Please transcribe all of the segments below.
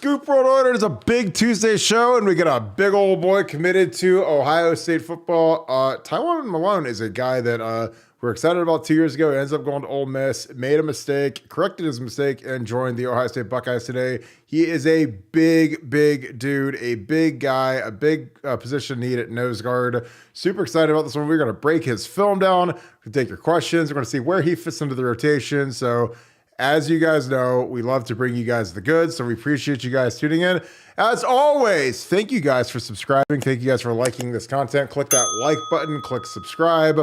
Goop World Order is a big Tuesday show, and we got a big old boy committed to Ohio State football. Taiwan Malone is a guy that we were excited about 2 years ago. He ends up going to Ole Miss, made a mistake, corrected his mistake, and joined the Ohio State Buckeyes today. He is a big dude, a big guy, a big position need at nose guard. Super excited about this one. We're going to break his film down. We're going to take your questions. We're going to see where he fits into the rotation. So, as you guys know, we love to bring you guys the goods, so we appreciate you guys tuning in. As always, thank you guys for subscribing. Thank you guys for liking this content. Click that like button, click subscribe,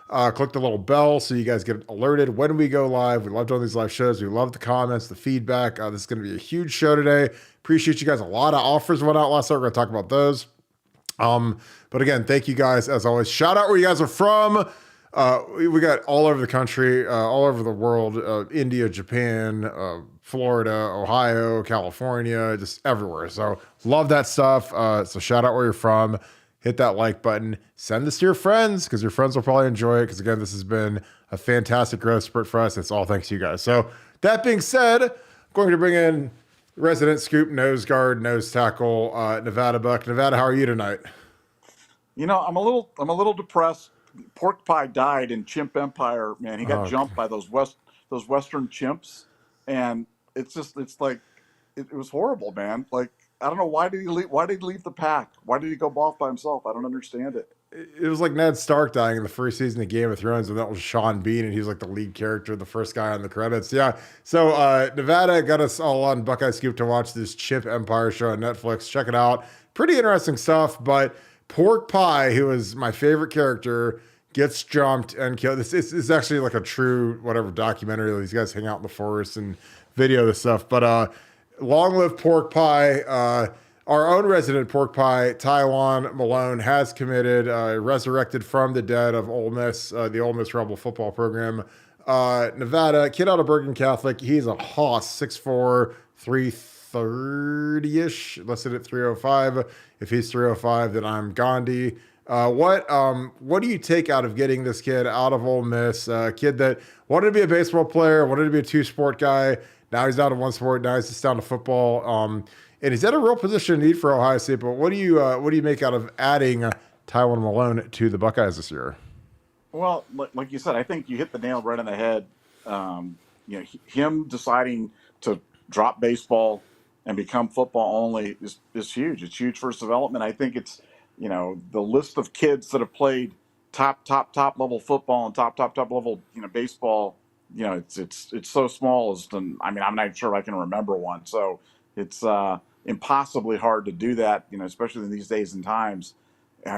click the little bell so you guys get alerted when we go live. We love doing these live shows. We love the comments, the feedback. This is going to be a huge show today. Appreciate you guys. A lot of offers went out last night. We're going to talk about those. But again, thank you guys as always. Shout out where you guys are from. We got all over the country, all over the world, India, Japan, Florida, Ohio, California, just everywhere. So love that stuff. So shout out where you're from. Hit that like button. Send this to your friends because your friends will probably enjoy it. Because again, this has been a fantastic growth spurt for us. It's all thanks to you guys. So that being said, I'm going to bring in resident scoop nose guard, nose tackle, Nevada Buck. Nevada, how are you tonight? You know, I'm a little depressed. Pork Pie died in Chimp Empire, man. He got jumped by those Western chimps, and it's like it was horrible, man. Like, I don't know, why did he leave the pack? Why did he go off by himself? I don't understand it. It was like Ned Stark dying in the first season of Game of Thrones, and that was Sean Bean, and he was like the lead character, the first guy on the credits. Yeah. So Nevada got us all on Buckeye Scoop to watch this Chimp Empire show on Netflix. Check it out. Pretty interesting stuff, but Pork Pie, who is my favorite character, gets jumped and killed. This is actually like a true whatever documentary. These guys hang out in the forest and video this stuff. But long live Pork Pie. Our own resident Pork Pie, Taiwan Malone, has committed, resurrected from the dead of Ole Miss, the Ole Miss Rebel football program. Nevada, kid out of Bergen Catholic. He's a hoss, 6'4", 330-ish, listed at 305. If he's 305, then I'm Gandhi. What do you take out of getting this kid out of Ole Miss? A kid that wanted to be a baseball player, wanted to be a two-sport guy. Now he's down to one sport. Now he's just down to football. And he's at a real position of need for Ohio State. But what do you make out of adding Taiwan Malone to the Buckeyes this year? Well, like you said, I think you hit the nail right on the head. Him deciding to drop baseball and become football only is huge. It's huge for his development. I think it's, the list of kids that have played top level football and top level, baseball, it's so small I'm not sure I can remember one. So it's impossibly hard to do that, especially in these days and times.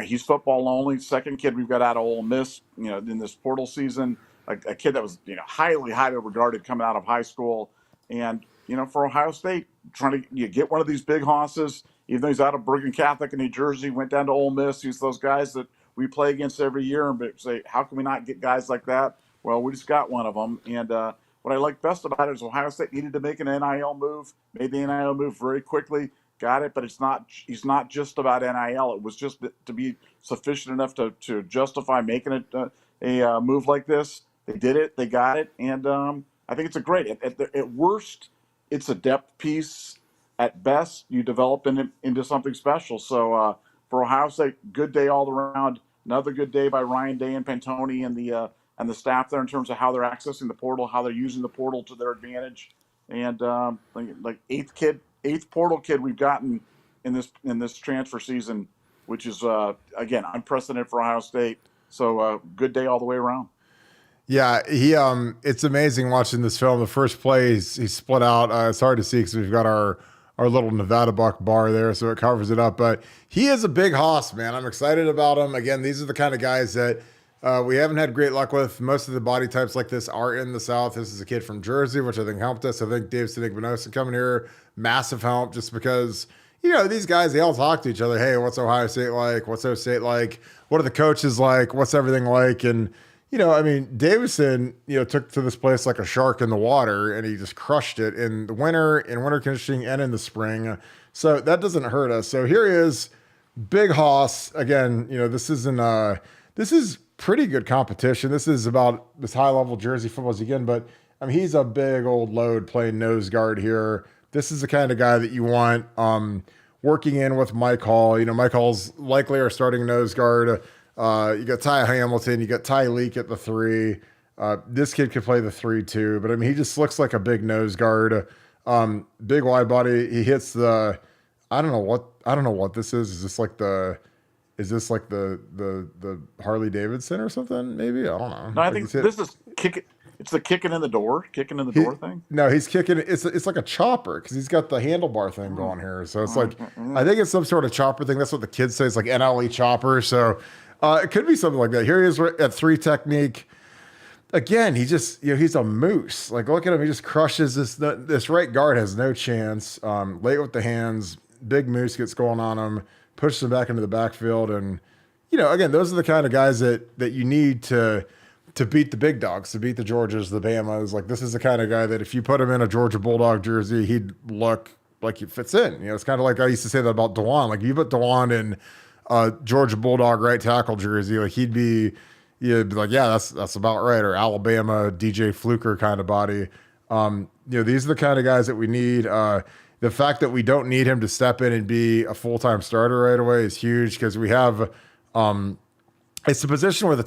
He's football only. Second kid we've got out of Ole Miss, in this portal season, a kid that was, highly regarded coming out of high school. And, for Ohio State, trying to get one of these big hosses, even though he's out of Bergen Catholic in New Jersey, went down to Ole Miss. He's those guys that we play against every year and say, how can we not get guys like that? Well, we just got one of them. And what I like best about it is Ohio State needed to make an NIL move, made the NIL move very quickly, got it, but he's not just about NIL. It was just to be sufficient enough to justify making a move like this. They did it, they got it, and I think it's a great. At worst, it's a depth piece. At best, you develop into something special. So for Ohio State, good day all around. Another good day by Ryan Day and Pantoni and the staff there in terms of how they're accessing the portal, how they're using the portal to their advantage. And like eighth portal kid we've gotten in this transfer season, which is again unprecedented for Ohio State. So good day all the way around. Yeah, it's amazing watching this film. The first play, he's split out. It's hard to see because we've got our little Nevada Buck bar there, so it covers it up. But he is a big hoss, man. I'm excited about him. Again, these are the kind of guys that we haven't had great luck with. Most of the body types like this are in the South. This is a kid from Jersey, which I think helped us. I think Dave Sinig-Benosin coming here, massive help, just because, these guys, they all talk to each other. Hey, what's Ohio State like? What's Ohio State like? What are the coaches like? What's everything like? And Davison, took to this place like a shark in the water, and he just crushed it in the winter, in winter conditioning, and in the spring. So that doesn't hurt us. So here he is, big hoss. Again, this is pretty good competition. This is about as high level Jersey football as you can, but he's a big old load playing nose guard here. this is the kind of guy that you want working in with Mike Hall. Mike Hall's likely our starting nose guard. You got Ty Hamilton, you got Ty Leak at the 3. This kid could play the 3 too, but I mean, he just looks like a big nose guard, big wide body. He hits the, I don't know what this is. Is this like the Harley Davidson or something? Maybe, I don't know. No, I Like think this is it's the kicking in the door thing. No, he's kicking. It's like a chopper because he's got the handlebar thing going here. So it's like, I think it's some sort of chopper thing. That's what the kids say. It's like NLE chopper. So it could be something like that. Here he is at 3 technique. Again, he just, he's a moose. Like, look at him. He just crushes this right guard has no chance. Late with the hands, big moose gets going on him, pushes him back into the backfield. And, again, those are the kind of guys that you need to beat the big dogs, to beat the Georgias, the Bamas. Like, this is the kind of guy that if you put him in a Georgia Bulldog jersey, he'd look like he fits in. It's kind of like I used to say that about DeJuan. Like, you put DeJuan in a Georgia Bulldog right tackle jersey, like you'd be like, yeah, that's about right. Or Alabama DJ Fluker kind of body. These are the kind of guys that we need. The fact that we don't need him to step in and be a full-time starter right away is huge because we have it's a position where the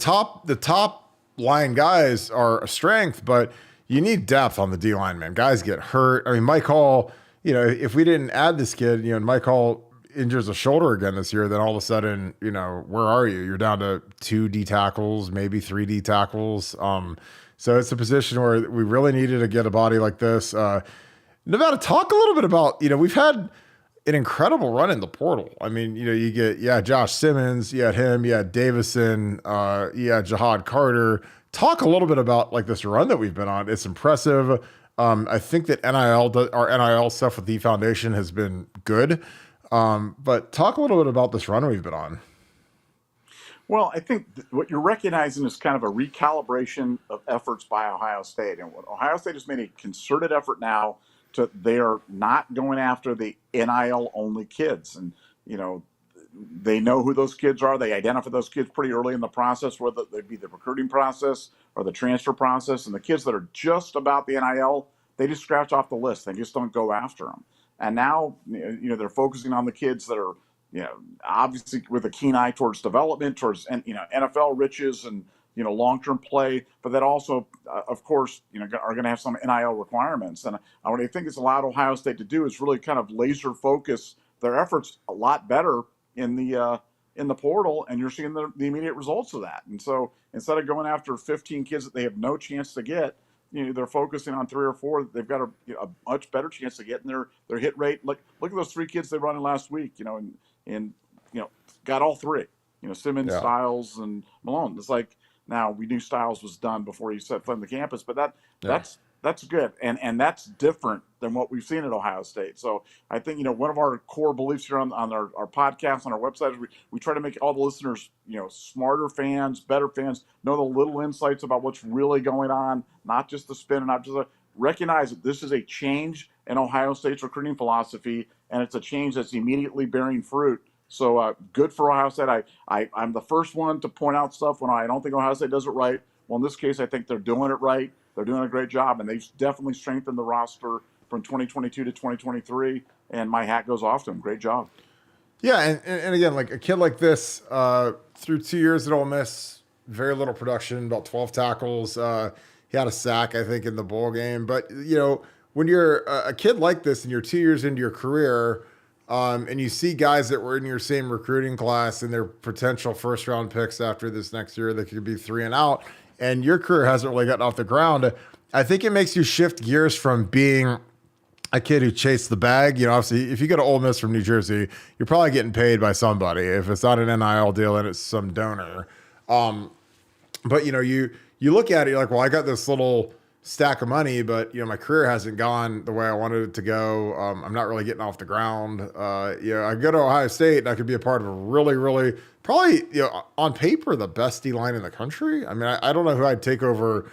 top line guys are a strength, but you need depth on the D line, man. Guys get hurt. I mean, Mike Hall, if we didn't add this kid, and Mike Hall injures a shoulder again this year, then all of a sudden, where are you? You're down to 2 D tackles, maybe 3 D tackles. So it's a position where we really needed to get a body like this. Nevada, talk a little bit about, we've had an incredible run in the portal. I mean, you get, Josh Simmons, you had him, you had Davison, you had Jahad Carter. Talk a little bit about like this run that we've been on. It's impressive. I think that our NIL stuff with the foundation has been good. But talk a little bit about this run we've been on. Well, I think what you're recognizing is kind of a recalibration of efforts by Ohio State. And what Ohio State has made a concerted effort now they are not going after the NIL only kids. And, they know who those kids are. They identify those kids pretty early in the process, whether they be the recruiting process or the transfer process. And the kids that are just about the NIL, they just scratch off the list. They just don't go after them. And now, they're focusing on the kids that are, obviously with a keen eye towards development, towards, NFL riches and, long-term play, but that also, of course, are going to have some NIL requirements. And what I think it's allowed Ohio State to do is really kind of laser focus their efforts a lot better in the portal, and you're seeing the immediate results of that. And so instead of going after 15 kids that they have no chance to get, they're focusing on 3 or 4 they've got a much better chance to get in their hit rate. Look at those 3 kids they run in last week, and got all 3, Simmons, Yeah. Styles, and Malone. It's like, now we knew Styles was done before he set foot on the campus, but that's good. And that's different than what we've seen at Ohio State. So I think, one of our core beliefs here on our podcast, on our website, is we try to make all the listeners, smarter fans, better fans, know the little insights about what's really going on, not just the spin and not just recognize that this is a change in Ohio State's recruiting philosophy, and it's a change that's immediately bearing fruit. So good for Ohio State. I'm the first one to point out stuff when I don't think Ohio State does it right. Well, in this case, I think they're doing it right. They're doing a great job, and they've definitely strengthened the roster from 2022 to 2023, and my hat goes off to them. Great job. Yeah, and again, like a kid like this, through 2 years at Ole Miss, very little production, about 12 tackles. He had a sack, I think, in the bowl game. But, when you're a kid like this and you're 2 years into your career, and you see guys that were in your same recruiting class and their potential first-round picks after this next year that could be 3 and out, and your career hasn't really gotten off the ground, I think it makes you shift gears from being a kid who chased the bag. Obviously, if you go to Ole Miss from New Jersey, you're probably getting paid by somebody. If it's not an NIL deal, then it's some donor. But, you look at it, you're like, well, I got this little stack of money, but, my career hasn't gone the way I wanted it to go. I'm not really getting off the ground. I go to Ohio State and I could be a part of a really, really, probably, on paper, the best D-line in the country. I mean, I don't know who I'd take over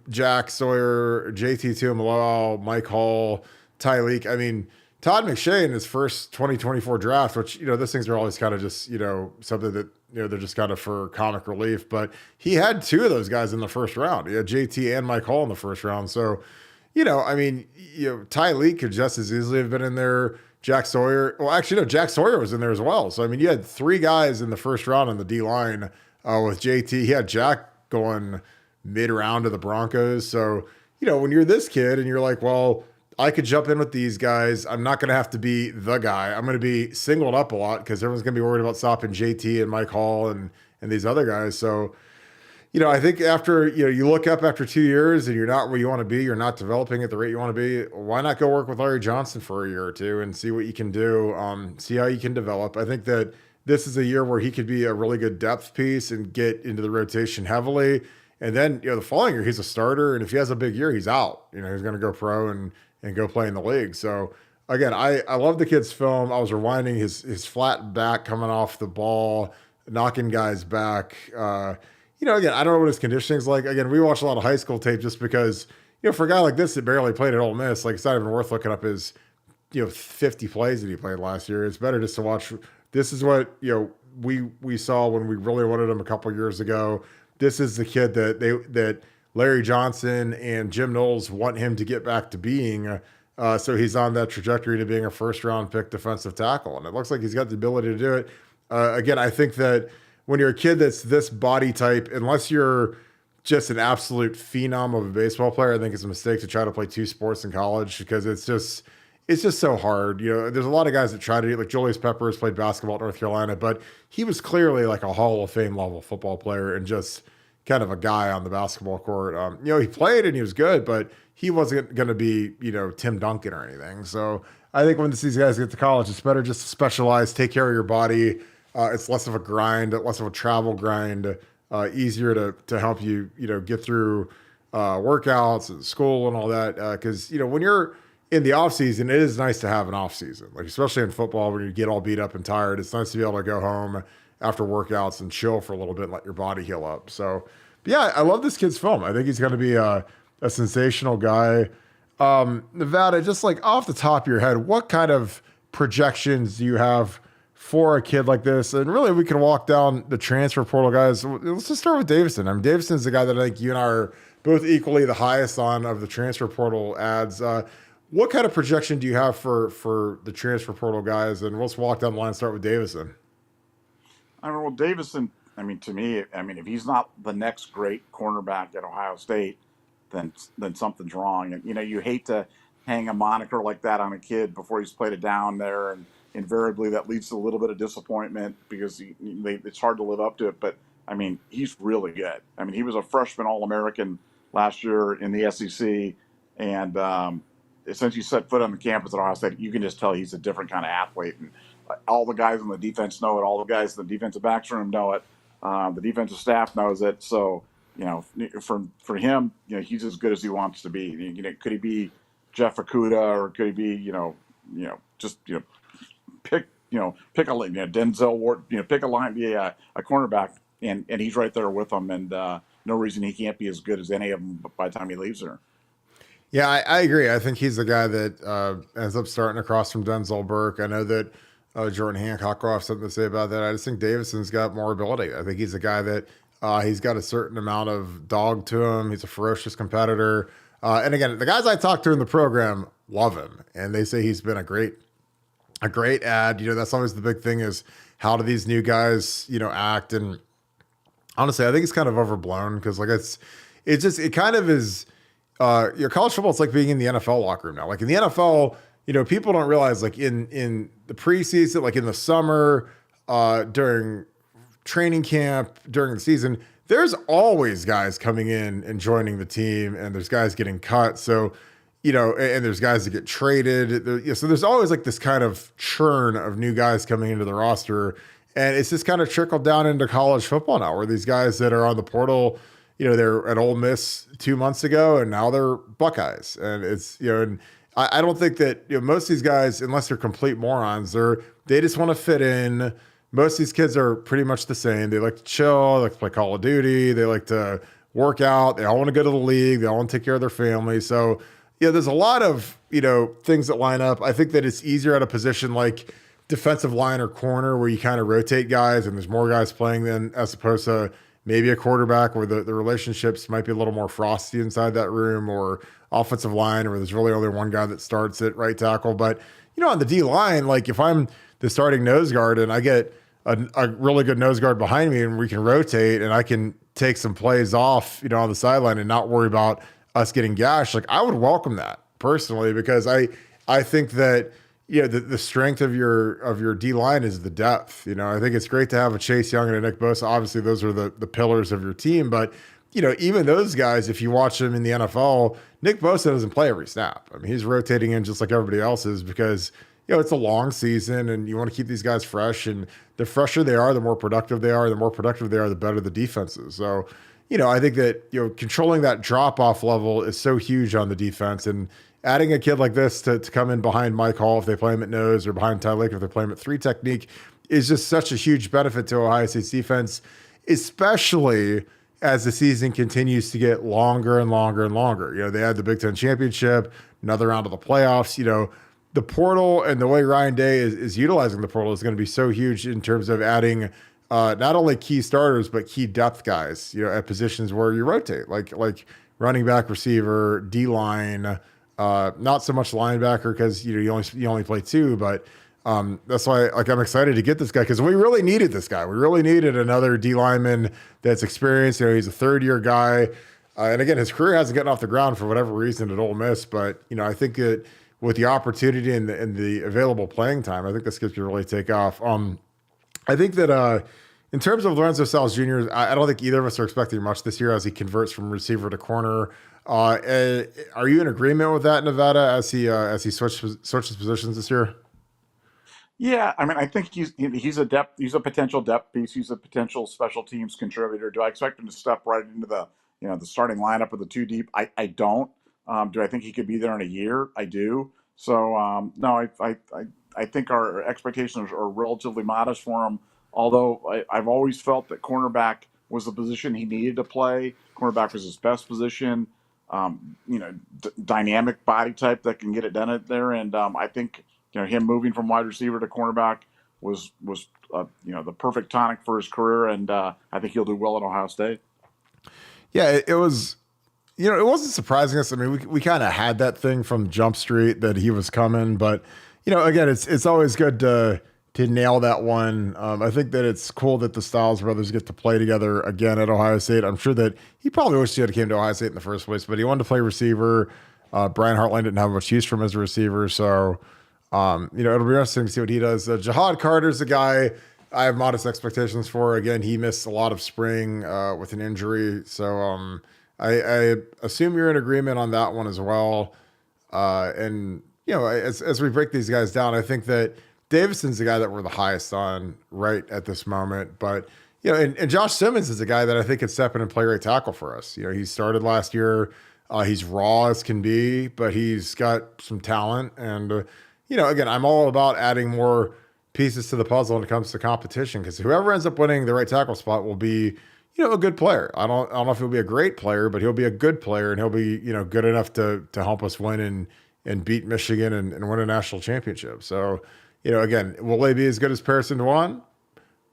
Jack Sawyer, JT Tuimoloau, Mike Hall, Ty Leak. I mean, Todd McShay in his first 2024 draft, which, those things are always kind of just, something that, they're just kind of for comic relief. But he had 2 of those guys in the first round. He had JT and Mike Hall in the first round. So, I mean, Ty Lee could just as easily have been in there. Jack Sawyer. Well, actually, no, Jack Sawyer was in there as well. So, I mean, you had three guys in the first round on the D line with JT. He had Jack going mid round to the Broncos. So, when you're this kid and you're like, well, I could jump in with these guys. I'm not going to have to be the guy. I'm going to be singled up a lot because everyone's going to be worried about stopping JT and Mike Hall and these other guys. So, I think after, you look up after 2 years and you're not where you want to be, you're not developing at the rate you want to be, why not go work with Larry Johnson for a year or two and see what you can do, see how you can develop. I think that this is a year where he could be a really good depth piece and get into the rotation heavily. And then, the following year, he's a starter. And if he has a big year, he's out. He's going to go pro and go play in the league. So, again, I love the kid's film. I was rewinding his flat back coming off the ball, knocking guys back. Again, I don't know what his conditioning's like. Again, we watch a lot of high school tape just because, for a guy like this that barely played at Ole Miss, like, it's not even worth looking up his, 50 plays that he played last year. It's better just to watch. This is what, we saw when we really wanted him a couple years ago. This is the kid that Larry Johnson and Jim Knowles want him to get back to being. So he's on that trajectory to being a first-round pick defensive tackle. And it looks like he's got the ability to do it. Again, I think that when you're a kid that's this body type, unless you're just an absolute phenom of a baseball player, I think it's a mistake to try to play two sports in college because it's just so hard. There's a lot of guys that try to do, like Julius Peppers played basketball at North Carolina, but he was clearly like a Hall of Fame level football player and just kind of a guy on the basketball court. He played and he was good, but he wasn't going to be, Tim Duncan or anything. So I think when these guys get to college, it's better just to specialize, take care of your body. It's less of a grind, less of a travel grind, easier to help you, get through workouts and school and all that. Because, when you're in the off season, it is nice to have an off season, like especially in football when you get all beat up and tired. It's nice to be able to go home after workouts and chill for a little bit and let your body heal up. So, but yeah, I love this kid's film. I think he's going to be a sensational guy. Nevada, just like off the top of your head, what kind of projections do you have for a kid like this? And really, we can walk down the transfer portal guys. Let's just start with Davison. I mean, Davison's the guy that I think you and I are both equally the highest on of the transfer portal ads. What kind of projection do you have for the transfer portal guys? And let's walk down the line and start with Davison. I mean, well, Davison, I mean, to me, if he's not the next great cornerback at Ohio State, then something's wrong. And, you hate to hang a moniker like that on a kid before he's played it down there. And invariably that leads to a little bit of disappointment because it's hard to live up to it. But, he's really good. He was a freshman All-American last year in the SEC. And since he set foot on the campus at Ohio State, you can just tell he's a different kind of athlete. And all the guys on the defense know it. All the guys in the defensive backs room know it. The defensive staff knows it. So, for him, he's as good as he wants to be. Could he be Jeff Okuda or could he be, pick a Denzel Ward, pick a line, be a cornerback, and he's right there with them. And no reason he can't be as good as any of them by the time he leaves there. Yeah, I agree. I think he's the guy that ends up starting across from Denzel Burke. I know that Jordan Hancock will have something to say about that. I just think Davison's got more ability. I think he's a guy that he's got a certain amount of dog to him. He's a ferocious competitor. And again, the guys I talked to in the program love him, and they say he's been a great ad. That's always the big thing is how do these new guys, act? And honestly, I think it's kind of overblown because like it kind of is. College football, it's like being in the NFL locker room now. Like in the NFL, people don't realize like in the preseason, like in the summer, during training camp, during the season, there's always guys coming in and joining the team, and there's guys getting cut. So, and there's guys that get traded. So there's always like this kind of churn of new guys coming into the roster. And it's just kind of trickled down into college football now, where these guys that are on the portal, they're at Ole Miss 2 months ago, and now they're Buckeyes. And it's, and I don't think that, most of these guys, unless they're complete morons, they just want to fit in. Most of these kids are pretty much the same. They like to chill, they like to play Call of Duty, they like to work out, they all want to go to the league, they all want to take care of their family. So, there's a lot of, things that line up. I think that it's easier at a position like defensive line or corner where you kind of rotate guys and there's more guys playing than as opposed to maybe a quarterback where the relationships might be a little more frosty inside that room, or offensive line where there's really only one guy that starts at right tackle. But, on the D line, like if I'm the starting nose guard and I get a really good nose guard behind me and we can rotate and I can take some plays off, on the sideline and not worry about us getting gashed, like I would welcome that personally because I think that the strength of your D line is the depth. I think it's great to have a Chase Young and a Nick Bosa. Obviously, those are the pillars of your team, but even those guys, if you watch them in the NFL, Nick Bosa doesn't play every snap. I mean, he's rotating in just like everybody else is because it's a long season and you want to keep these guys fresh. And the fresher they are, the more productive they are. The more productive they are, the better the defense is. So, I think that controlling that drop off level is so huge on the defense and adding a kid like this to come in behind Mike Hall if they play him at nose or behind Ty Lake if they play him at 3 technique is just such a huge benefit to Ohio State's defense, especially as the season continues to get longer and longer and longer. They had the Big Ten championship, another round of the playoffs. The portal and the way Ryan Day is utilizing the portal is going to be so huge in terms of adding not only key starters, but key depth guys, at positions where you rotate, like running back, receiver, D-line, not so much linebacker because you only play 2, but that's why I'm excited to get this guy because we really needed this guy. We really needed another D lineman that's experienced. He's a 3rd-year guy, and again, his career hasn't gotten off the ground for whatever reason at Ole Miss. But I think that with the opportunity and the available playing time, I think this kid could really take off. I think that in terms of Lorenzo Styles Jr., I don't think either of us are expecting much this year as he converts from receiver to corner. Are you in agreement with that, Nevada, as he switches positions this year? Yeah, I mean, I think he's a potential depth piece. He's a potential special teams contributor. Do I expect him to step right into the starting lineup with the 2 deep? I don't. Do I think he could be there in a year? I do. So no, I think our expectations are relatively modest for him. Although I've always felt that cornerback was the position he needed to play. Cornerback was his best position. Dynamic body type that can get it done there, and I think him moving from wide receiver to cornerback was the perfect tonic for his career, and I think he'll do well at Ohio State. Yeah, it was. It wasn't surprising us. I mean, we kind of had that thing from Jump Street that he was coming, but again, it's always good to nail that one. I think that it's cool that the Styles brothers get to play together again at Ohio State. I'm sure that he probably wished he had came to Ohio State in the first place, but he wanted to play receiver. Brian Hartline didn't have much use for him as a receiver, so it'll be interesting to see what he does. Jahad Carter's a guy I have modest expectations for. Again, he missed a lot of spring with an injury, so I assume you're in agreement on that one as well. And as we break these guys down, I think that Davison's the guy that we're the highest on right at this moment. But, and Josh Simmons is a guy that I think could step in and play right tackle for us. He started last year. He's raw as can be, but he's got some talent. And, again, I'm all about adding more pieces to the puzzle when it comes to competition because whoever ends up winning the right tackle spot will be, a good player. I don't know if he'll be a great player, but he'll be a good player and he'll be, good enough to help us win and beat Michigan and win a national championship. So, again, will they be as good as Pearson Dewan?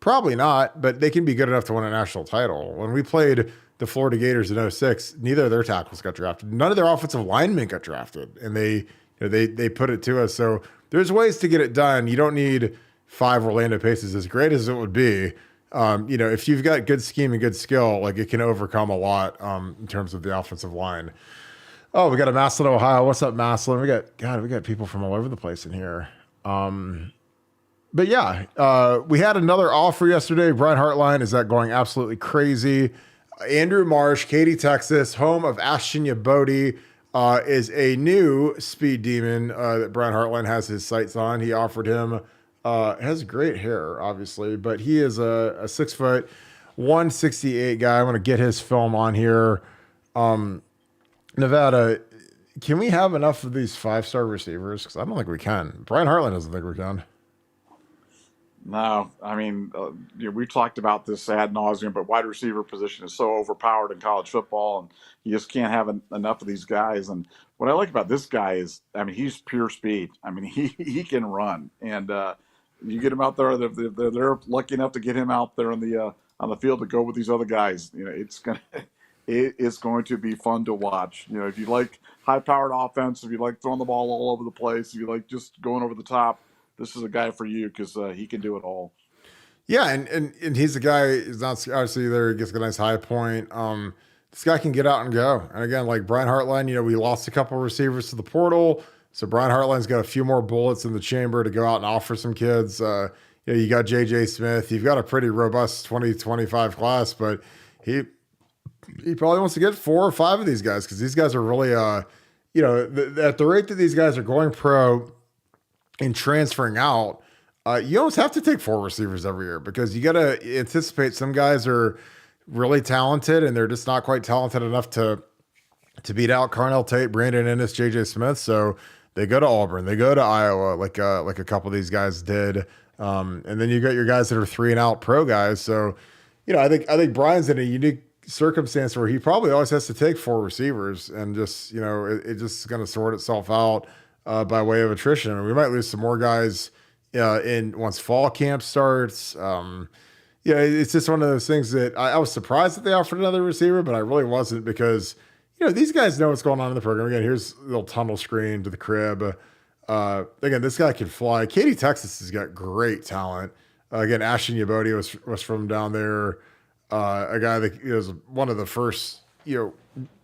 Probably not, but they can be good enough to win a national title. When we played the Florida Gators in 06, neither of their tackles got drafted. None of their offensive linemen got drafted, and they put it to us. So there's ways to get it done. You don't need 5 Orlando Paces, as great as it would be. If you've got good scheme and good skill, like it can overcome a lot in terms of the offensive line. Oh, we got a Massillon, Ohio. What's up, Massillon? We got people from all over the place in here. But yeah, we had another offer yesterday. Brian Hartline is that going absolutely crazy. Andrew Marsh, Katy, Texas, home of Ashton Yabodi, is a new speed demon that Brian Hartline has his sights on. He offered him, has great hair, obviously, but he is a 6 foot, 168 guy. I'm going to get his film on here. Nevada, can we have enough of these 5-star receivers? Because I don't think we can. Brian Hartline doesn't think we can. No, I mean, we talked about this ad nauseum, but wide receiver position is so overpowered in college football, and you just can't have enough of these guys. And what I like about this guy is, I mean, he's pure speed. I mean, he can run, and you get him out there. They're lucky enough to get him out there on the field to go with these other guys. It's gonna it is going to be fun to watch. You know, if you like high-powered offense, if you like throwing the ball all over the place, if you like just going over the top, this is a guy for you because he can do it all. Yeah, and he's the guy. He's not obviously there. He gets a nice high point. This guy can get out and go. And again, like Brian Hartline, we lost a couple of receivers to the portal, so Brian Hartline's got a few more bullets in the chamber to go out and offer some kids. You got J.J. Smith. You've got a pretty robust 2025 class, but he probably wants to get 4 or 5 of these guys because these guys are really, at the rate that these guys are going pro and transferring out. You almost have to take 4 receivers every year because you got to anticipate some guys are really talented and they're just not quite talented enough to beat out Carnell Tate, Brandon Ennis, JJ Smith. So they go to Auburn, they go to Iowa, like a couple of these guys did. And then you got your guys that are 3 and out pro guys. So, I think Brian's in a unique circumstance where he probably always has to take 4 receivers and just, it just is going to sort itself out by way of attrition. I mean, we might lose some more guys in once fall camp starts. It's just one of those things that I was surprised that they offered another receiver, but I really wasn't because, these guys know what's going on in the program. Again, here's a little tunnel screen to the crib. Again, this guy can fly. Katy, Texas has got great talent. Again, Ashton Yabodi was from down there. A guy that was one of the first,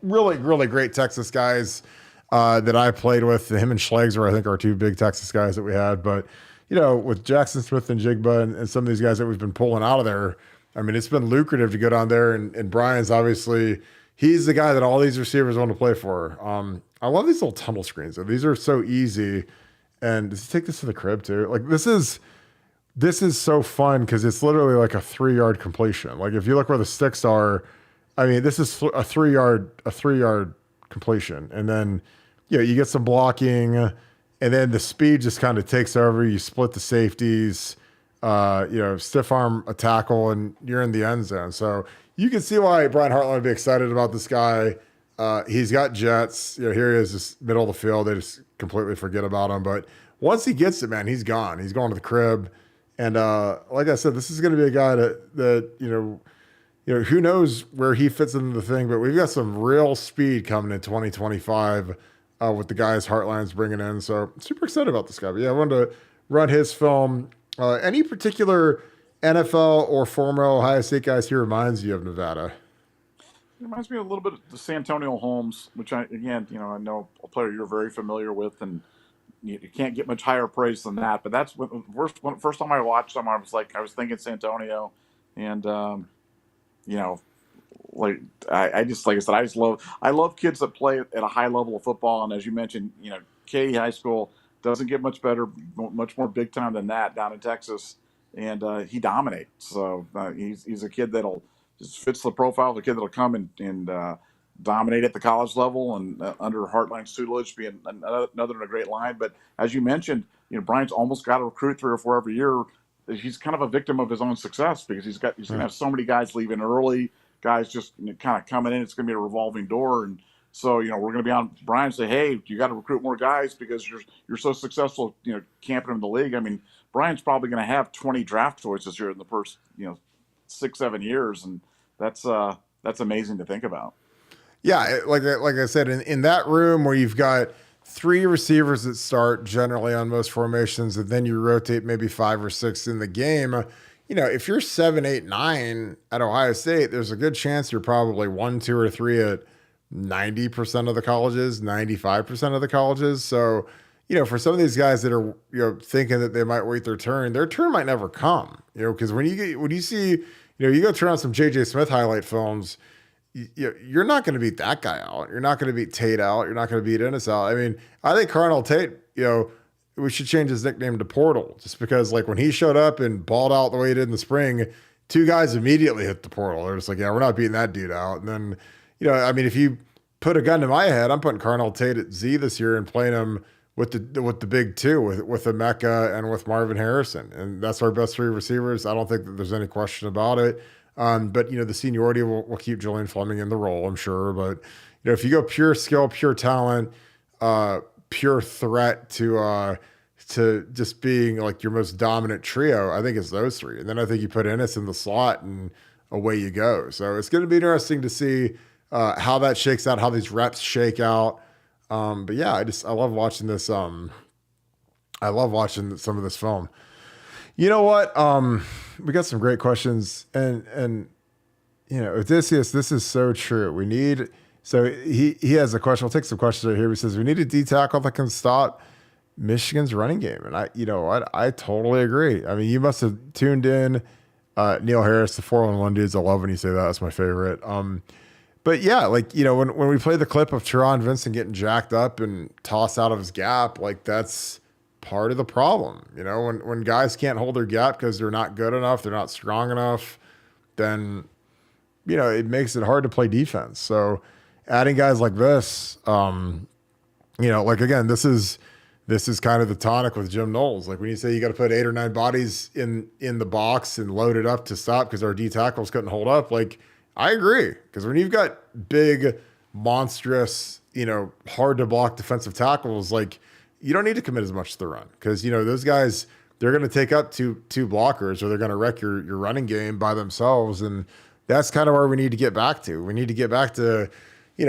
really, really great Texas guys that I played with. Him and Schlegs were, I think, our 2 big Texas guys that we had. But, with Jackson Smith and Jigba and some of these guys that we've been pulling out of there, I mean, it's been lucrative to go down there. And Brian's obviously, he's the guy that all these receivers want to play for. I love these little tunnel screens. Though. These are so easy. And just take this to the crib, too. Like, this is so fun because it's literally like a 3-yard completion. Like if you look where the sticks are, I mean, this is a 3-yard completion. And then, you get some blocking and then the speed just kind of takes over. You split the safeties, stiff arm a tackle and you're in the end zone. So you can see why Brian Hartline would be excited about this guy. He's got jets, here he is, just middle of the field. They just completely forget about him. But once he gets it, man, he's gone. He's going to the crib. And like I said, this is going to be a guy that who knows where he fits into the thing, but we've got some real speed coming in 2025 with the guys Heartline's bringing in. So super excited about this guy. But I wanted to run his film. Any particular NFL or former Ohio State guys he reminds you of Nevada? It reminds me a little bit of the Santonio Holmes, which I know a player you're very familiar with, and you can't get much higher praise than that. But that's first time I watched him, I was thinking Santonio, and I just like I said, I love kids that play at a high level of football. And as you mentioned, Katy High School doesn't get much better, much more big time than that down in Texas, and he dominates. So he's a kid that'll just fits the profile of a kid that'll come and dominate at the college level and under Hartline's tutelage, being another in a great line. But as you mentioned, Brian's almost got to recruit 3 or 4 every year. He's kind of a victim of his own success because he's going to have so many guys leaving early, guys just kind of coming in. It's going to be a revolving door. And so, we're going to be on Brian and say, hey, you got to recruit more guys because you're so successful, camping in the league. I mean, Brian's probably going to have 20 draft choices here in the first, 6-7 years. And that's amazing to think about. Yeah, like I said, in that room where you've got 3 receivers that start generally on most formations, and then you rotate maybe 5 or 6 in the game. If you're 7, 8, 9 at Ohio State, there's a good chance you're probably 1, 2, or 3 at 90% of the colleges, 95% of the colleges. So, for some of these guys that are thinking that they might wait their turn might never come. Because when you see, you go turn on some J.J. Smith highlight films. You're not going to beat that guy out. You're not going to beat Tate out. You're not going to beat Ennis out. I mean, I think Carnell Tate, we should change his nickname to Portal just because, like, when he showed up and balled out the way he did in the spring, 2 guys immediately hit the portal. They're just like, yeah, we're not beating that dude out. And then, if you put a gun to my head, I'm putting Carnell Tate at Z this year and playing him with the big 2, with Emeka and with Marvin Harrison. And that's our best 3 receivers. I don't think that there's any question about it. But the seniority will keep Julian Fleming in the role, I'm sure. But if you go pure skill, pure talent, pure threat to just being like your most dominant trio, I think it's those 3. And then I think you put Ennis in the slot and away you go. So it's going to be interesting to see how that shakes out, how these reps shake out. But yeah, I love watching this. I love watching some of this film. You know what? We got some great questions, and Odysseus, this is so true. We need. So he has a question. We'll take some questions right here. He says we need a D tackle that can stop Michigan's running game, and you know what? I totally agree. I mean, you must have tuned in. Neil Harris, the 411 dudes. I love when you say that. That's my favorite. But yeah, like, when we play the clip of Teron Vincent getting jacked up and tossed out of his gap, like that's part of the problem. When guys can't hold their gap because they're not good enough, they're not strong enough, then, it makes it hard to play defense. So adding guys like this, like again, this is kind of the tonic with Jim Knowles. Like when you say you got to put 8 or 9 bodies in the box and load it up to stop because our D tackles couldn't hold up, like, I agree. Because when you've got big, monstrous, hard to block defensive tackles, like you don't need to commit as much to the run because, those guys, they're going to take up two blockers or they're going to wreck your running game by themselves. And that's kind of where we need to get back to. We need to get back to, I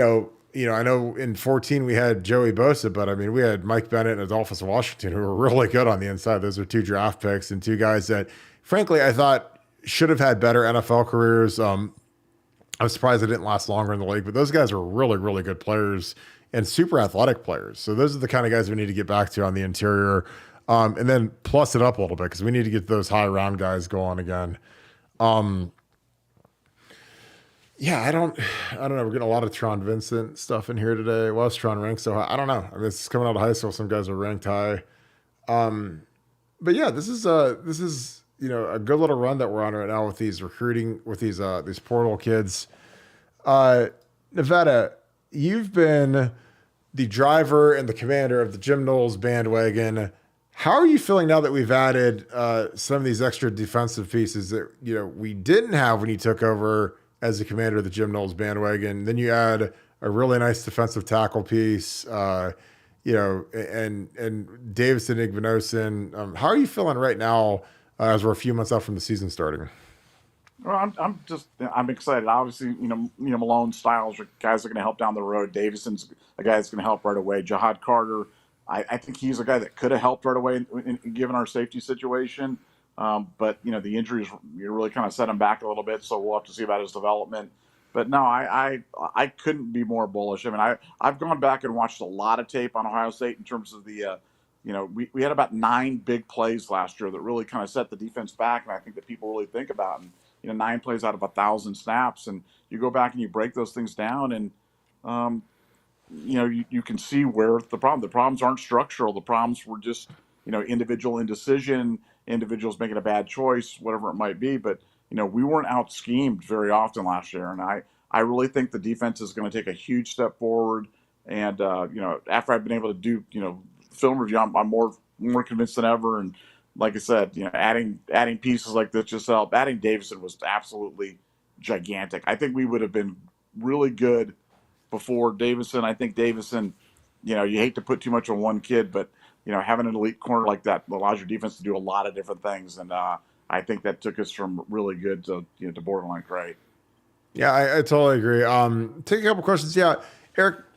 know in 14 we had Joey Bosa, but I mean, we had Mike Bennett and Adolphus Washington who were really good on the inside. Those are 2 draft picks and 2 guys that, frankly, I thought should have had better NFL careers. I'm surprised they didn't last longer in the league, but those guys are really, really good players and super athletic players. So those are the kind of guys we need to get back to on the interior, and then plus it up a little bit because we need to get those high round guys going again. Yeah, I don't know. We're getting a lot of Tron Vincent stuff in here today. Was Tron ranked so high? I don't know. I mean, it's coming out of high school. Some guys are ranked high. But yeah, this is a good little run that we're on right now with these recruiting, with these portal kids. Nevada, you've been the driver and the commander of the Jim Knowles bandwagon. How are you feeling now that we've added some of these extra defensive pieces that we didn't have when you took over as the commander of the Jim Knowles bandwagon? Then you add a really nice defensive tackle piece, and Davison Igbinosun. How are you feeling right now as we're a few months out from the season starting? Well, I'm excited. Obviously, Malone Styles are guys that are going to help down the road. Davison's a guy that's going to help right away. Jihad Carter, I think he's a guy that could have helped right away given our safety situation. But the injuries really kind of set him back a little bit, so we'll have to see about his development. But no, I couldn't be more bullish. I mean, I've gone back and watched a lot of tape on Ohio State in terms of the we had about 9 big plays last year that really kind of set the defense back, and I think that people really think about. And 9 plays out of 1,000 snaps, and you go back and you break those things down, and you can see where the problems aren't structural. The problems were just individual indecision, individuals making a bad choice, whatever it might be. But we weren't out schemed very often last year, and I really think the defense is going to take a huge step forward. And after I've been able to do film review, I'm more convinced than ever. And like I said, adding pieces like this just helped. Adding Davison was absolutely gigantic. I think we would have been really good before Davison. I think Davison, you hate to put too much on one kid, but having an elite corner like that allows your defense to do a lot of different things. And I think that took us from really good to to borderline great. Yeah, I totally agree. Take a couple questions. Yeah,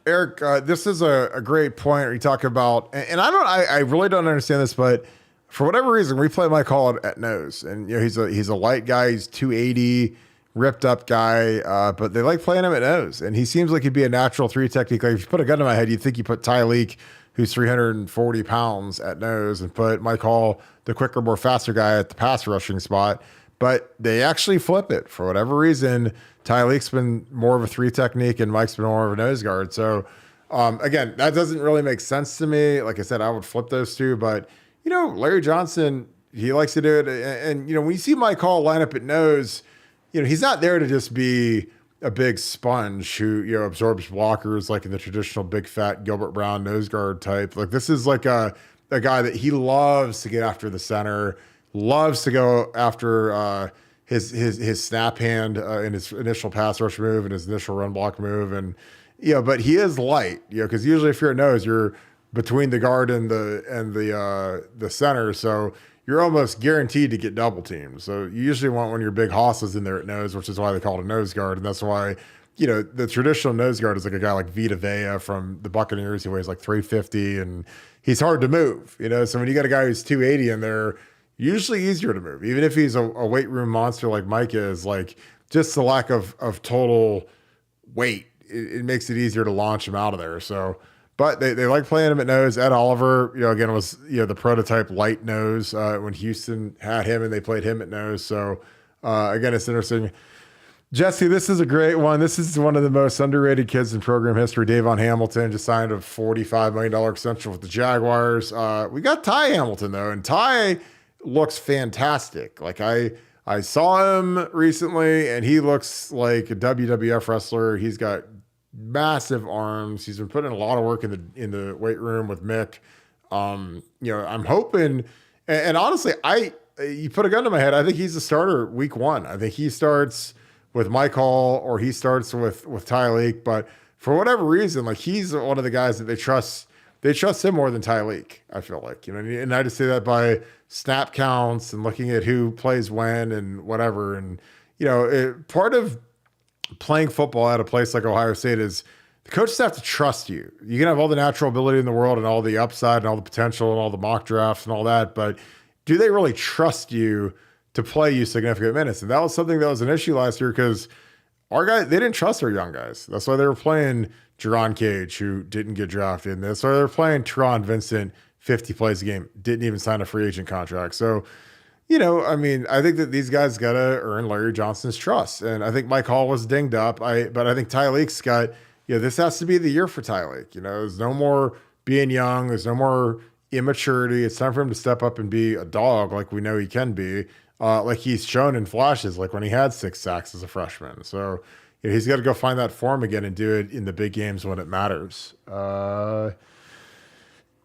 Eric, this is a great point where you talk about, and I really don't understand this, but for whatever reason, we play Mike Hall at nose, and he's a light guy. He's 280, ripped up guy, but they like playing him at nose, and he seems like he'd be a natural 3 technique. Like if you put a gun to my head, you'd think you put Ty Leak, who's 340 pounds, at nose, and put Mike Hall, the quicker, more faster guy, at the pass rushing spot. But they actually flip it for whatever reason. Ty Leak's been more of a 3 technique, and Mike's been more of a nose guard. So again, that doesn't really make sense to me. Like I said, I would flip those 2, but Larry Johnson, he likes to do it. And when you see Mike Hall line up at nose, he's not there to just be a big sponge who, absorbs blockers like in the traditional big fat Gilbert Brown nose guard type. Like this is like a guy that he loves to get after the center, loves to go after his snap hand in his initial pass rush move and his initial run block move. And, but he is light, because usually if you're a nose, you're between the guard and the center. So you're almost guaranteed to get double teamed. So you usually want one of your big hosses in there at nose, which is why they call it a nose guard. And that's why the traditional nose guard is like a guy like Vita Vea from the Buccaneers who weighs like 350 and he's hard to move, So when you got a guy who's 280 in there, usually easier to move, even if he's a weight room monster like Mike is, like just the lack of total weight, it makes it easier to launch him out of there. So, but they like playing him at nose. Ed Oliver, again, was, the prototype light nose when Houston had him and they played him at nose. So, again, it's interesting. Jesse, this is a great one. This is one of the most underrated kids in program history. Davon Hamilton just signed a $45 million extension with the Jaguars. We got Ty Hamilton, though, and Ty looks fantastic. Like, I saw him recently, and he looks like a WWF wrestler. He's got massive arms. He's been putting in a lot of work in the weight room with Mick. I'm hoping, and honestly, you put a gun to my head. I think he's the starter week 1. I think he starts with Mike Hall or he starts with Ty Leak. But for whatever reason, like he's one of the guys that they trust. They trust him more than Ty Leak, I feel like, and I just say that by snap counts and looking at who plays when and whatever. And, part of playing football at a place like Ohio State is the coaches have to trust you. You can have all the natural ability in the world and all the upside and all the potential and all the mock drafts and all that, but do they really trust you to play you significant minutes? And that was something that was an issue last year because our guys, they didn't trust our young guys. That's why they were playing Jerron Cage, who didn't get drafted in this, or they're playing Teron Vincent 50 plays a game, didn't even sign a free agent contract. So, I think that these guys got to earn Larry Johnson's trust. And I think Mike Hall was dinged up. But I think Ty Leak's got, this has to be the year for Ty Leak. There's no more being young. There's no more immaturity. It's time for him to step up and be a dog like we know he can be, like he's shown in flashes, like when he had 6 sacks as a freshman. So he's got to go find that form again and do it in the big games when it matters.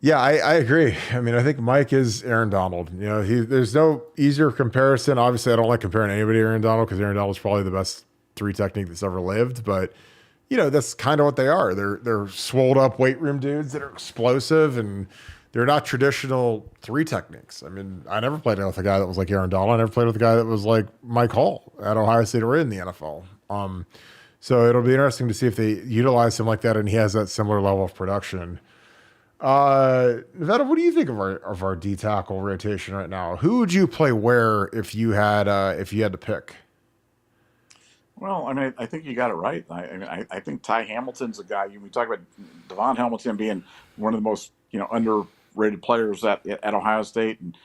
Yeah, I agree. I think Mike is Aaron Donald. There's no easier comparison. Obviously, I don't like comparing anybody to Aaron Donald because Aaron Donald's probably the best 3 technique that's ever lived. But that's kind of what they are. They're swolled up weight room dudes that are explosive, and they're not traditional 3 techniques. I never played with a guy that was like Aaron Donald. I never played with a guy that was like Mike Hall at Ohio State or in the NFL. So it'll be interesting to see if they utilize him like that and he has that similar level of production. Nevada, what do you think of our D tackle rotation right now? Who would you play where if you had to pick? Well, I think you got it right. I think Ty Hamilton's a guy. We talk about Devon Hamilton being one of the most underrated players at Ohio State, and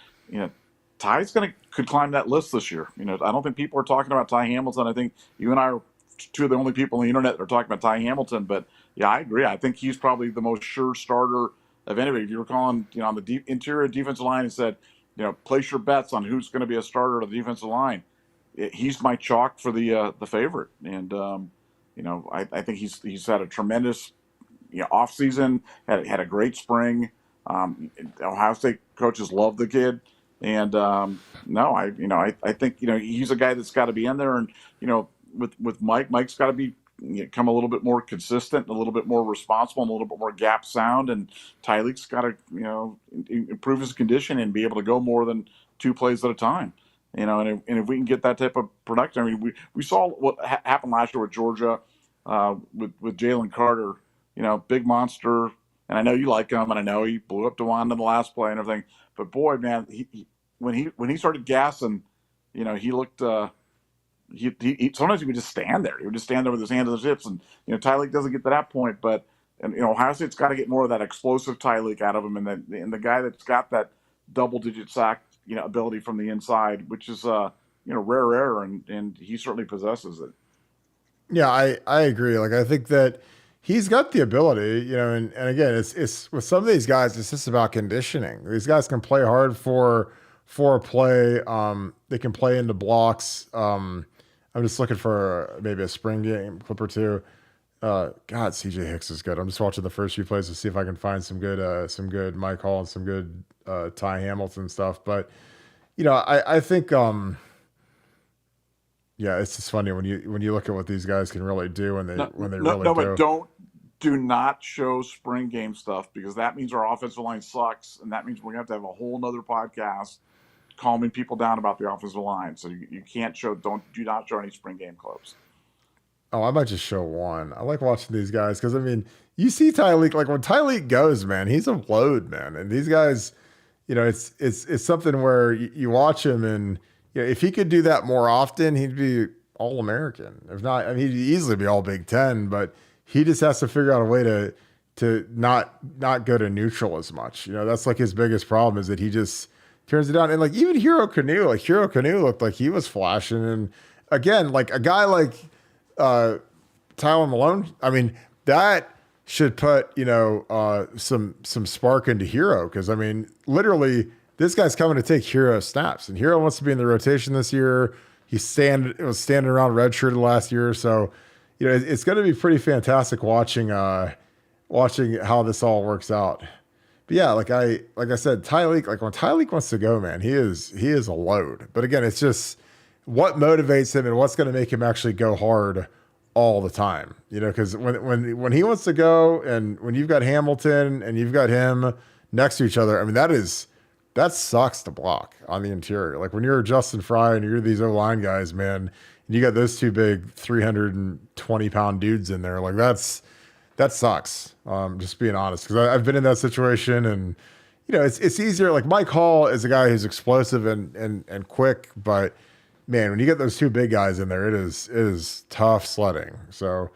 Ty's could climb that list this year. I don't think people are talking about Ty Hamilton. I think you and I are 2 of the only people on the internet that are talking about Ty Hamilton. But yeah, I agree. I think he's probably the most sure starter of anybody. If you were calling, on the interior defensive line and said, place your bets on who's going to be a starter of the defensive line, he's my chalk for the favorite. And I think he's had a tremendous off season. Had a great spring. Ohio State coaches love the kid. And I think he's a guy that's got to be in there. And with Mike's got to become a little bit more consistent, a little bit more responsible, and a little bit more gap sound. And Ty Leak's got to improve his condition and be able to go more than 2 plays at a time. And if we can get that type of production, we saw what happened last year with Georgia, with Jalen Carter, big monster. And I know you like him, and I know he blew up DeWanda in the last play and everything. But boy, man, when he started gassing, he looked. He sometimes he would just stand there. He would just stand there with his hands on his hips, and Ty Leak doesn't get to that point. But Ohio State's got to get more of that explosive Ty Leak out of him, and the guy that's got that double-digit sack ability from the inside, which is rare air, and he certainly possesses it. Yeah, I agree. Like I think that he's got the ability, and again, it's with some of these guys, it's just about conditioning. These guys can play hard for a play. They can play into blocks. I'm just looking for maybe a spring game clip or 2. God, CJ Hicks is good. I'm just watching the first few plays to see if I can find some good Mike Hall and some good Ty Hamilton stuff. But I think it's just funny when you look at what these guys can really do when they really do. But do not show spring game stuff, because that means our offensive line sucks, and that means we're going to have a whole nother podcast calming people down about the offensive line. So you can't show, do not show any spring game clips. Oh, I might just show one. I like watching these guys because I mean, you see Tyleek, like when Tyleek goes, man, he's a load, man. And these guys, it's something where you watch him and if he could do that more often, he'd be all American. If not, I mean, he'd easily be all Big Ten, but he just has to figure out a way to not go to neutral as much. That's like his biggest problem is that he just turns it down. And like even Hero Canoe looked like he was flashing. And again, like a guy like Taiwan Malone, I mean, that should put, some spark into Hero. Cause I mean, literally this guy's coming to take Hero snaps and Hero wants to be in the rotation this year. He was standing around redshirted last year. So, it's going to be pretty fantastic watching how this all works out. But yeah, like I said, Tyleek, like when Tyleek wants to go, man, he is a load. But again, it's just what motivates him and what's going to make him actually go hard all the time. Because when he wants to go, and when you've got Hamilton and you've got him next to each other, I mean that sucks to block on the interior. Like when you're Justin Fry and you're these O-line guys, man, and you got those two big 320-pound dudes in there, like that sucks. Just being honest, because I've been in that situation, and it's easier. Like Mike Hall is a guy who's explosive and quick, but man, when you get those two big guys in there, it is tough sledding. So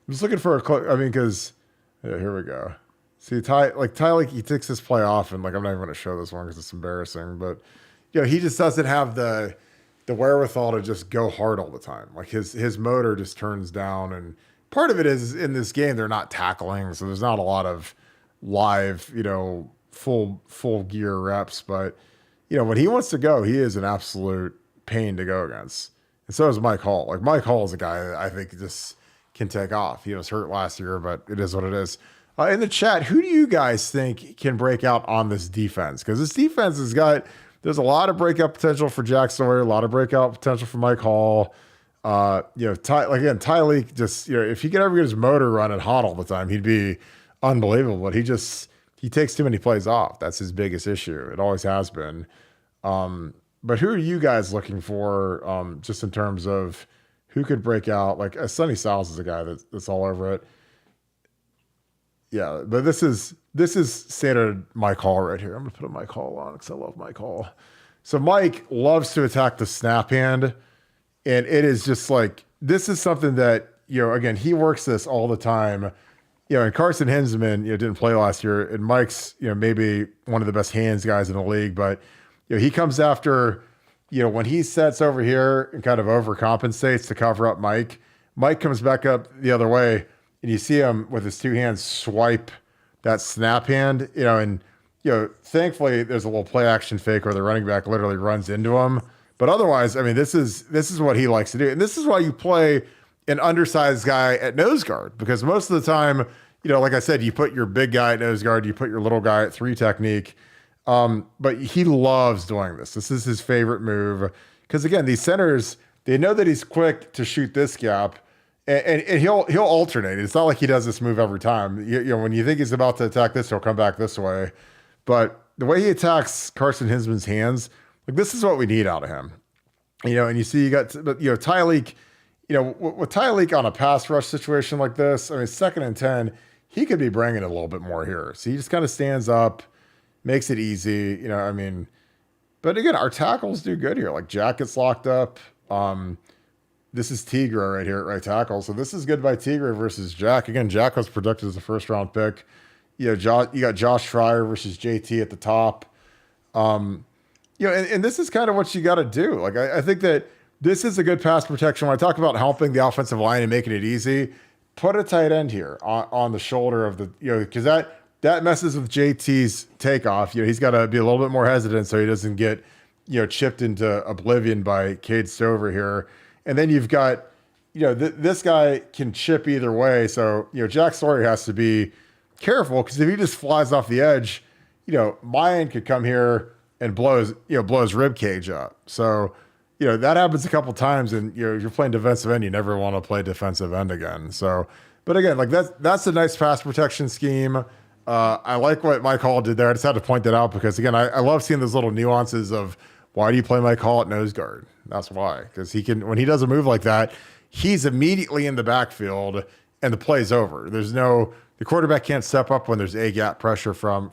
I'm just looking for because here we go. See, Tyleek, he takes this play off, and like I'm not even going to show this one because it's embarrassing, but he just doesn't have the wherewithal to just go hard all the time. Like his motor just turns down, and part of it is in this game they're not tackling, so there's not a lot of live, full gear reps. But when he wants to go, he is an absolute pain to go against. And so is Mike Hall. Like Mike Hall is a guy that I think just can take off. He was hurt last year, but it is what it is. In the chat, who do you guys think can break out on this defense? Because this defense there's a lot of breakout potential for Jack Sawyer, a lot of breakout potential for Mike Hall. Tyleek just, if he could ever get his motor running hot all the time, he'd be unbelievable. But he takes too many plays off. That's his biggest issue. It always has been. But who are you guys looking for, just in terms of who could break out? Like Sonny Styles is a guy that's all over it. Yeah, but this is standard Mike Hall right here. I'm gonna put a Mike Hall on because I love Mike Hall. So Mike loves to attack the snap hand, and it is just like this is something that again he works this all the time. And Carson Hinsman didn't play last year, and Mike's maybe one of the best hands guys in the league, but he comes after when he sets over here and kind of overcompensates to cover up Mike. Mike comes back up the other way. And you see him with his two hands swipe that snap hand, and thankfully there's a little play action fake where the running back literally runs into him. But otherwise, I mean, this is what he likes to do, and this is why you play an undersized guy at nose guard, because most of the time, like I said, you put your big guy at nose guard, you put your little guy at 3 technique. But he loves doing this. This is his favorite move because again, these centers, they know that he's quick to shoot this gap. And he'll alternate. It's not like he does this move every time. When you think he's about to attack this, he'll come back this way. But the way he attacks Carson Hinsman's hands, like this is what we need out of him. And you see you got Tyleek. With Tyleek on a pass rush situation like this, I mean, 2nd and 10, he could be bringing it a little bit more here. So he just kind of stands up, makes it easy. But again, our tackles do good here. Like Jack gets locked up. This is Tigra right here at right tackle. So this is good by Tigra versus Jack. Again, Jack was projected as a 1st-round pick. You got Josh Fryer versus JT at the top. And this is kind of what you got to do. Like, I think that this is a good pass protection. When I talk about helping the offensive line and making it easy, put a tight end here on the shoulder of the, because that messes with JT's takeoff. He's got to be a little bit more hesitant so he doesn't get, chipped into oblivion by Cade Stover here. And then you've got, this guy can chip either way. So, Jack Sawyer has to be careful because if he just flies off the edge, Mayan could come here and blow his rib cage up. So, that happens a couple times, and you're playing defensive end. You never want to play defensive end again. So, but again, like that's a nice pass protection scheme. I like what Mike Hall did there. I just had to point that out because again, I love seeing those little nuances of why do you play Mike Hall at nose guard? That's why, because he can when he does a move like that, he's immediately in the backfield and the play's over. The quarterback can't step up when there's A gap pressure from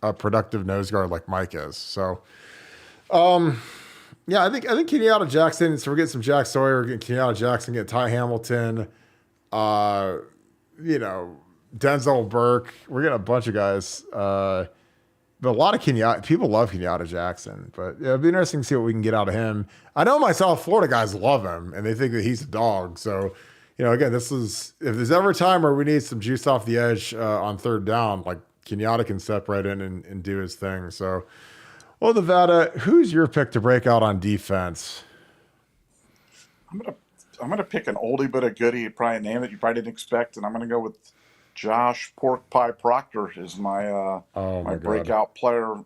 a productive nose guard like Mike is. So yeah, I think Kenyatta Jackson. So we're getting some Jack Sawyer, we're getting Kenyatta Jackson, getting Ty Hamilton, uh, Denzel Burke. We're getting a bunch of guys. But a lot of Kenyatta people love Kenyatta Jackson. But yeah, it'd be interesting to see what we can get out of him. I know my South Florida guys love him and they think that he's a dog. So, again, this is if there's ever a time where we need some juice off the edge on third down, like Kenyatta can step right in and do his thing. So, well, Nevada, who's your pick to break out on defense? I'm gonna pick an oldie but a goodie. Probably a name that you probably didn't expect, and I'm gonna go with Josh Pork Pie Proctor is Oh my my God. breakout player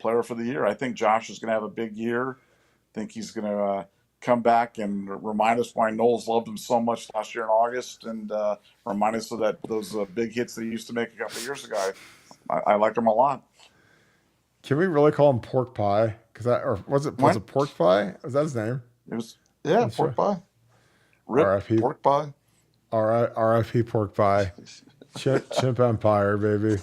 for the year. I think Josh is gonna have a big year. I think he's gonna come back and remind us why Knowles loved him so much last year in August, and remind us of those big hits that he used to make a couple of years ago. I like him a lot. Can we really call him pork pie? Or was What? it pork pie? Was that his name? It was yeah, I'm pork sure. pie. Rip R.I.P. pork pie. R.I.P. pork pie. Chimp Empire, baby.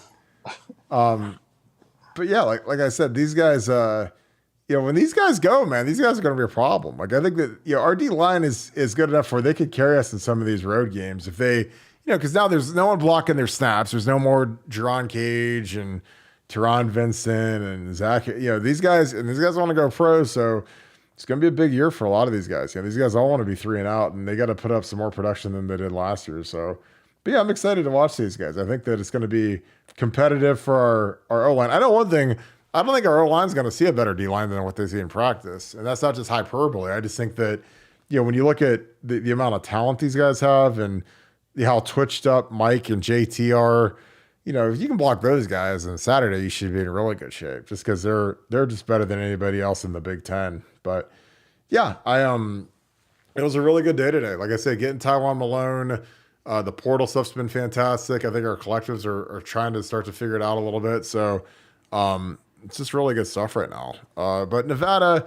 But yeah, like I said, these guys, when these guys go, man, these guys are going to be a problem. Like I think that our D line is good enough where they could carry us in some of these road games if they, because now there's no one blocking their snaps. There's no more Jerron Cage and Teron Vincent and Zach. These guys want to go pro, so it's going to be a big year for a lot of these guys. These guys all want to be 3-and-out, and they got to put up some more production than they did last year. So, but yeah, I'm excited to watch these guys. I think that it's going to be competitive for our O line. I know one thing. I don't think our O line's going to see a better D line than what they see in practice, and that's not just hyperbole. I just think that when you look at the amount of talent these guys have and how twitched up Mike and JT are. If you can block those guys on Saturday, you should be in really good shape just because they're just better than anybody else in the Big Ten. But yeah, it was a really good day today. Like I said, getting Taiwan Malone, the portal stuff's been fantastic. I think our collectives are trying to start to figure it out a little bit. So it's just really good stuff right now. But Nevada,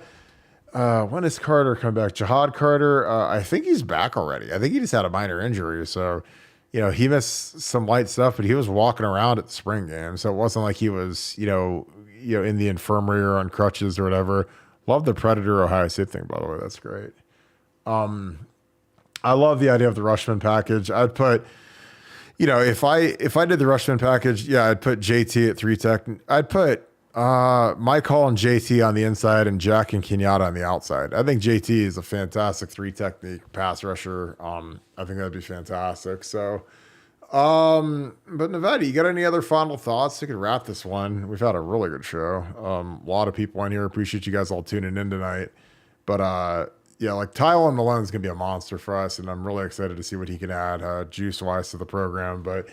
when does Carter come back? Jihad Carter, I think he's back already. I think he just had a minor injury. So he missed some light stuff, but he was walking around at the spring game. So it wasn't like he was, in the infirmary or on crutches or whatever. Love the Predator Ohio State thing, by the way. That's great. I love the idea of the Rushman package. I'd put, if I did the Rushman package, yeah, I'd put JT at 3 tech. I'd put Mike Hall and JT on the inside and Jack and Kenyatta on the outside. I think JT is a fantastic 3 technique pass rusher. I think that'd be fantastic. So, but Nevada, you got any other final thoughts? We could wrap this one. We've had a really good show. A lot of people in here. Appreciate you guys all tuning in tonight. But yeah, like Taiwan Malone is going to be a monster for us, and I'm really excited to see what he can add juice-wise to the program. But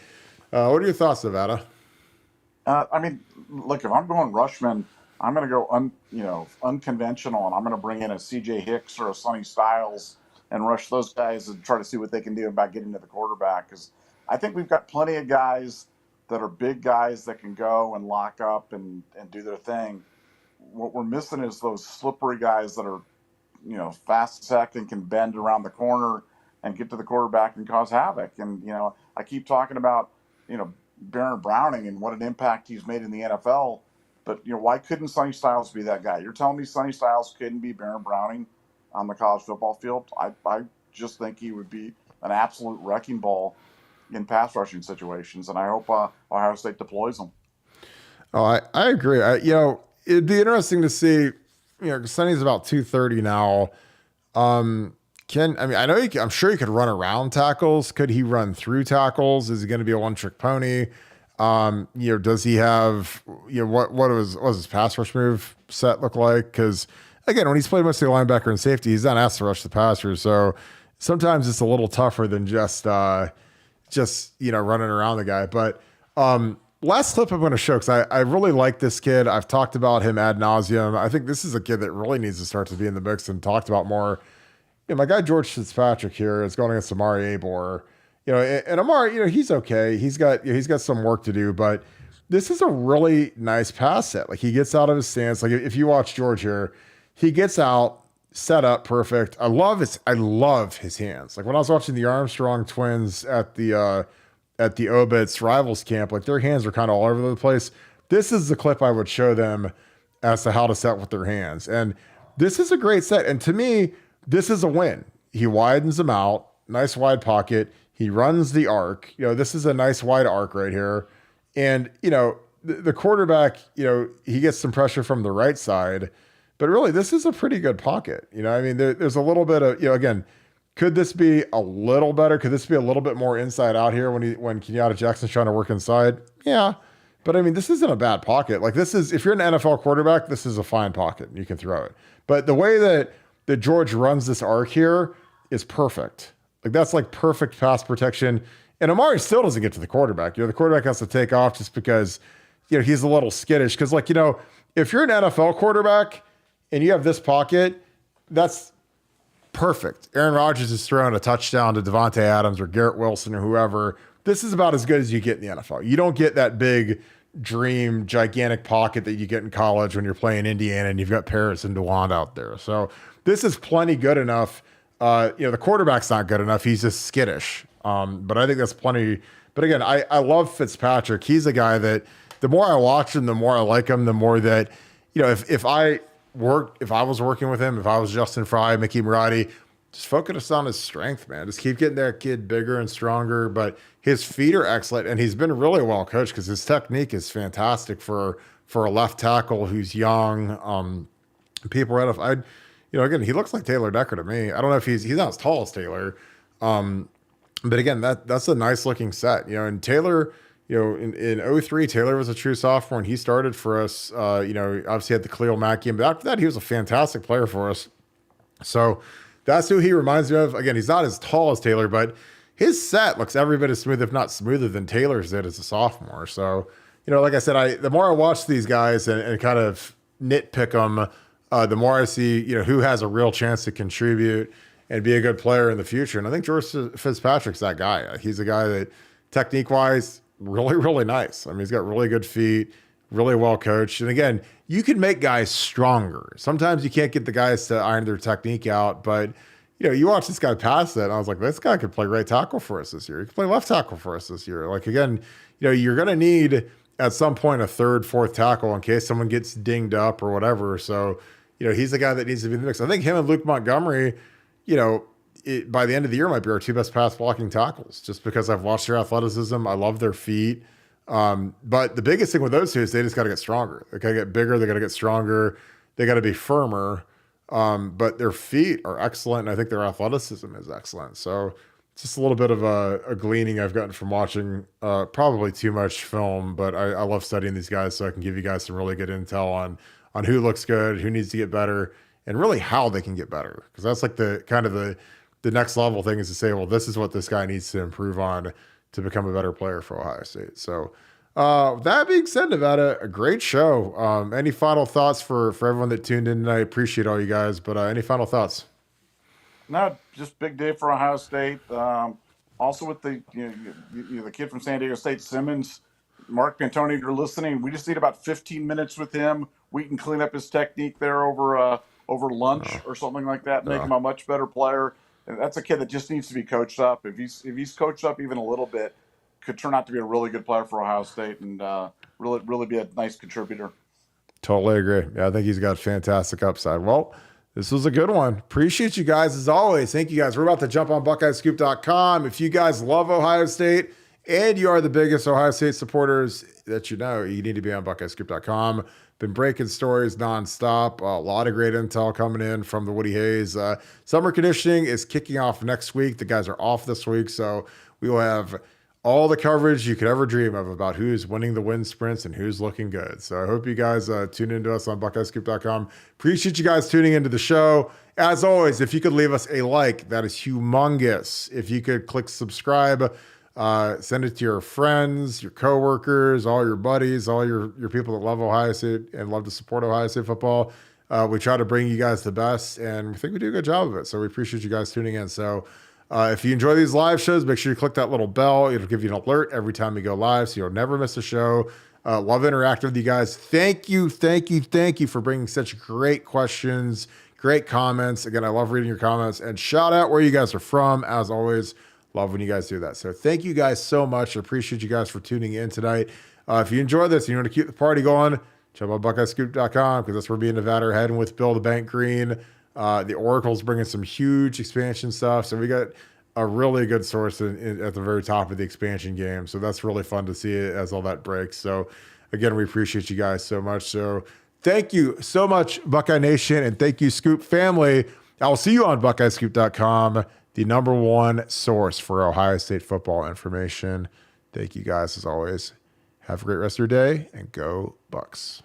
what are your thoughts, Nevada? Look, if I'm going Rushman, I'm going to go unconventional, and I'm going to bring in a C.J. Hicks or a Sonny Styles and rush those guys and try to see what they can do about getting to the quarterback. Because I think we've got plenty of guys that are big guys that can go and lock up and do their thing. What we're missing is those slippery guys that are fast as heck and can bend around the corner and get to the quarterback and cause havoc. And I keep talking about Baron Browning and what an impact he's made in the NFL. But why couldn't Sonny Styles be that guy? You're telling me Sonny Styles couldn't be Baron Browning on the college football field? I just think he would be an absolute wrecking ball in pass rushing situations, and I hope Ohio State deploys him. Oh, I agree. It'd be interesting to see. Sonny's about 230 now. I know I'm sure he could run around tackles. Could he run through tackles? Is he going to be a one-trick pony? Does he have, what was his pass rush move set look like? Because again, when he's played mostly linebacker and safety, he's not asked to rush the passer. So sometimes it's a little tougher than just running around the guy. But last clip I'm going to show, because I really like this kid. I've talked about him ad nauseum. I think this is a kid that really needs to start to be in the mix and talked about more. My guy George Fitzpatrick here is going against Amari Abor. And Amari, he's okay. He's got some work to do, but this is a really nice pass set. Like he gets out of his stance. Like if you watch George here, he gets out, set up perfect. I love his hands. Like when I was watching the Armstrong twins at the Obits rivals camp, like their hands are kind of all over the place. This is the clip I would show them as to how to set with their hands. And this is a great set. And to me, this is a win. He widens them out, nice wide pocket. He runs the arc. This is a nice wide arc right here. And, the quarterback, he gets some pressure from the right side, but really this is a pretty good pocket. I mean, there's a little bit of, again, could this be a little better? Could this be a little bit more inside out here when Kenyatta Jackson's trying to work inside? Yeah. But I mean, this isn't a bad pocket. Like if you're an NFL quarterback, this is a fine pocket. You can throw it. But the way that George runs this arc here is perfect. Like that's like perfect pass protection. And Amari still doesn't get to the quarterback. The quarterback has to take off just because, he's a little skittish. Because if you're an NFL quarterback and you have this pocket, that's perfect. Aaron Rodgers is throwing a touchdown to Devontae Adams or Garrett Wilson or whoever. This is about as good as you get in the NFL. You don't get that big dream, gigantic pocket that you get in college when you're playing Indiana and you've got Paris and DeWand out there. So this is plenty good enough. The quarterback's not good enough. He's just skittish. But I think that's plenty. But again, I love Fitzpatrick. He's a guy that the more I watch him, the more I like him, the more that, if I was working with him, if I was Justin Fry, Mickey Marotti, just focus on his strength, man. Just keep getting that kid bigger and stronger. But his feet are excellent, and he's been really well coached because his technique is fantastic for a left tackle who's young. People right off, again, he looks like Taylor Decker to me. I don't know if he's not as tall as Taylor, but again, that's a nice looking set. And Taylor, in 03, Taylor was a true sophomore, and he started for us. Obviously had the Khalil Mack game, but after that, he was a fantastic player for us. So that's who he reminds me of. Again, he's not as tall as Taylor, but his set looks every bit as smooth, if not smoother, than Taylor's did as a sophomore. So, like I said, the more I watch these guys and kind of nitpick them, the more I see, who has a real chance to contribute and be a good player in the future. And I think George Fitzpatrick's that guy. He's a guy that technique-wise, really, really nice. I mean, he's got really good feet, really well coached. And again, you can make guys stronger. Sometimes you can't get the guys to iron their technique out, but you watch this guy pass that, and I was like, this guy could play right tackle for us this year. He could play left tackle for us this year. Like again, you're going to need at some point a third, fourth tackle in case someone gets dinged up or whatever. So, he's the guy that needs to be in the mix. I think him and Luke Montgomery, by the end of the year might be our two best pass blocking tackles, just because I've watched their athleticism. I love their feet. But the biggest thing with those two is they just got to get stronger. They got to get bigger. They got to get stronger. They got to be firmer. But their feet are excellent. And I think their athleticism is excellent. So just a little bit of a gleaning I've gotten from watching probably too much film, but I love studying these guys so I can give you guys some really good intel on who looks good, who needs to get better, and really how they can get better. Because that's like the kind of the next level thing is to say, well, this is what this guy needs to improve on to become a better player for Ohio State. So that being said, Nevada, a great show. Any final thoughts for everyone that tuned in tonight? Appreciate all you guys, but any final thoughts? No, just big day for Ohio State. Also with the the kid from San Diego State, Simmons, Mark Pantoni, if you're listening, we just need about 15 minutes with him. We can clean up his technique there over lunch or something like that, make him a much better player. And that's a kid that just needs to be coached up. If he's coached up even a little bit, could turn out to be a really good player for Ohio State and really be a nice contributor. Totally agree. Yeah, I think he's got fantastic upside. Well, this was a good one. Appreciate you guys as always. Thank you guys. We're about to jump on BuckeyesScoop.com. If you guys love Ohio State and you are the biggest Ohio State supporters that you need to be on BuckeyesScoop.com. Been breaking stories nonstop. A lot of great intel coming in from the Woody Hayes. Summer conditioning is kicking off next week. The guys are off this week, so we will have all the coverage you could ever dream of about who's winning the wind sprints and who's looking good. So I hope you guys tune into us on BuckeyesScoop.com. Appreciate you guys tuning into the show. As always, if you could leave us a like, that is humongous. If you could click subscribe, send it to your friends, your coworkers, all your buddies, all your people that love Ohio State and love to support Ohio State football. We try to bring you guys the best, and we think we do a good job of it. So we appreciate you guys tuning in. So if you enjoy these live shows, make sure you click that little bell. It'll give you an alert every time we go live, so you'll never miss a show. Love interacting with you guys. Thank you for bringing such great questions, Great comments. Again, I love reading your comments, and shout out where you guys are from. As always, love when you guys do that. So thank you guys so much. I appreciate you guys for tuning in tonight. If you enjoyed this and you want to keep the party going, check out BuckeyeScoop.com, because that's where me and Nevada are heading with Bill the Bank Green. The Oracle's bringing some huge expansion stuff. So we got a really good source at the very top of the expansion game. So that's really fun to see it as all that breaks. So again, we appreciate you guys so much. So thank you so much, Buckeye Nation, and thank you, Scoop family. I will see you on BuckeyeScoop.com, the #1 source for Ohio State football information. Thank you guys, as always. Have a great rest of your day, and go Bucks.